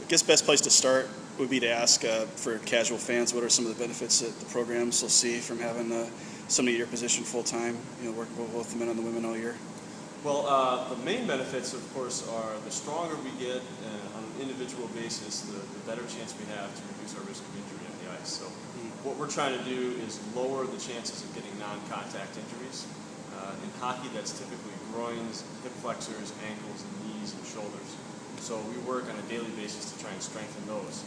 I guess best place to start would be to ask for casual fans, what are some of the benefits that the programs will see from having somebody at your position full time, working with both the men and the women all year? Well, the main benefits, of course, are the stronger we get on an individual basis, the better chance we have to reduce our risk of injury on the ice. So what we're trying to do is lower the chances of getting non-contact injuries. In hockey, that's typically groins, hip flexors, ankles, and knees and shoulders. So we work on a daily basis to try and strengthen those.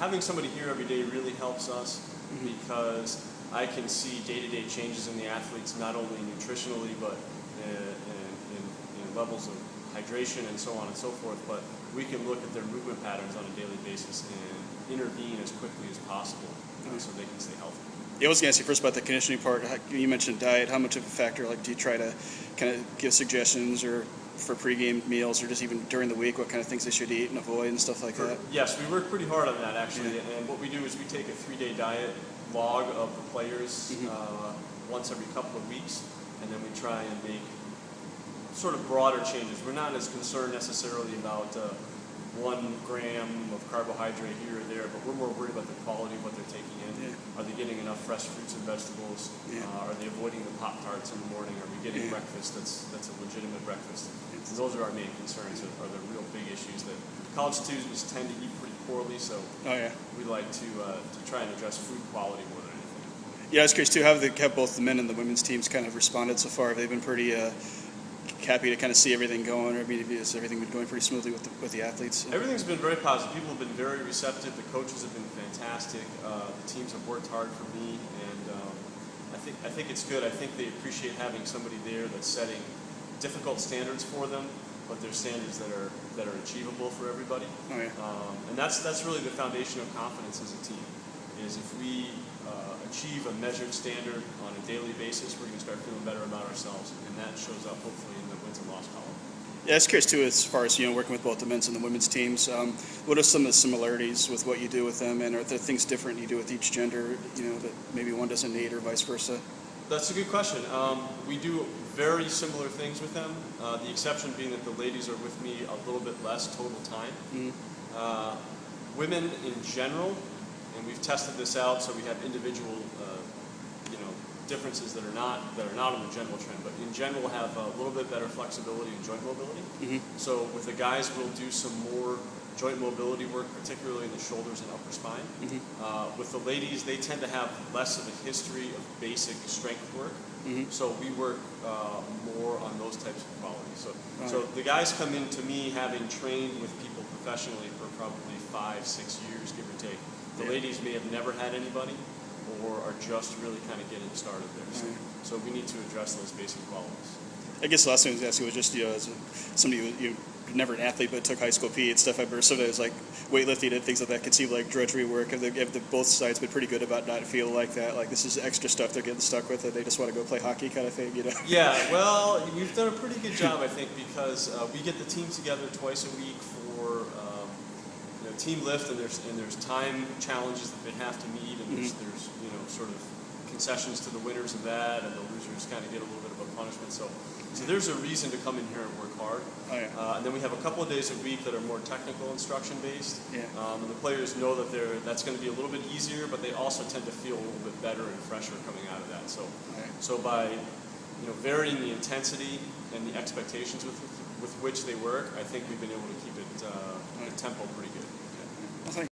Having somebody here every day really helps us because I can see day-to-day changes in the athletes, not only nutritionally, but in levels of hydration and so on and so forth. But we can look at their movement patterns on a daily basis and intervene as quickly as possible so they can stay healthy. Yeah, I was going to ask you first about the conditioning part. You mentioned diet. How much of a factor, do you try to kind of give suggestions or for pregame meals or just even during the week, what kind of things they should eat and avoid and stuff like that? Yes, we work pretty hard on that, actually. Yeah. And what we do is we take a 3-day diet log of the players once every couple of weeks, and then we try and make sort of broader changes. We're not as concerned necessarily about 1 gram of carbohydrate here or there, but we're more worried about the quality of what they're taking in. Yeah. Are they getting enough fresh fruits and vegetables? Yeah. Are they avoiding the Pop-Tarts in the morning? Are we getting breakfast that's a legitimate breakfast? And those are our main concerns, are the real big issues that college students tend to eat pretty poorly, so we like to try and address food quality more than anything. Yeah, I was curious too, how have both the men and the women's teams kind of responded so far? Have they been pretty happy to kind of see everything going, or has everything been going pretty smoothly with the athletes? Everything's been very positive. People have been very receptive. The coaches have been fantastic. The teams have worked hard for me, and I think it's good. I think they appreciate having somebody there that's setting difficult standards for them, but they're standards that are achievable for everybody. Oh, yeah. And that's really the foundation of confidence as a team. Is if we achieve a measured standard on a daily basis, we're going to start feeling better about ourselves, and that shows up hopefully in the wins and loss column. Yeah, I was curious too, as far as working with both the men's and the women's teams. What are some of the similarities with what you do with them, and are there things different you do with each gender? That maybe one doesn't need, or vice versa. That's a good question. We do very similar things with them. The exception being that the ladies are with me a little bit less total time. Mm-hmm. Women in general. And we've tested this out, so we have individual, differences that are not on the general trend, but in general have a little bit better flexibility and joint mobility. Mm-hmm. So with the guys, we'll do some more joint mobility work, particularly in the shoulders and upper spine. Mm-hmm. With the ladies, they tend to have less of a history of basic strength work. Mm-hmm. So we work more on those types of qualities. So the guys come in to me having trained with people professionally for probably 5-6 years, give or take. The ladies may have never had anybody or are just really kind of getting started there. So we need to address those basic qualities. I guess the last thing I was asking was just, as somebody who never an athlete but took high school PE and stuff, I remember some of it was like weightlifting and things like that could seem like drudgery work. Have both sides been pretty good about not feeling like that? Like this is extra stuff they're getting stuck with and they just want to go play hockey kind of thing, Yeah, well, we've done a pretty good job, I think, because we get the team together twice a week for team lift, and there's time challenges that they have to meet, and there's sort of concessions to the winners of that, and the losers kind of get a little bit of a punishment. So there's a reason to come in here and work hard. Oh, yeah. And then we have a couple of days a week that are more technical instruction based. Yeah. And the players know that that's going to be a little bit easier, but they also tend to feel a little bit better and fresher coming out of that. So by varying the intensity and the expectations with which they work, I think we've been able to keep it the tempo pretty good.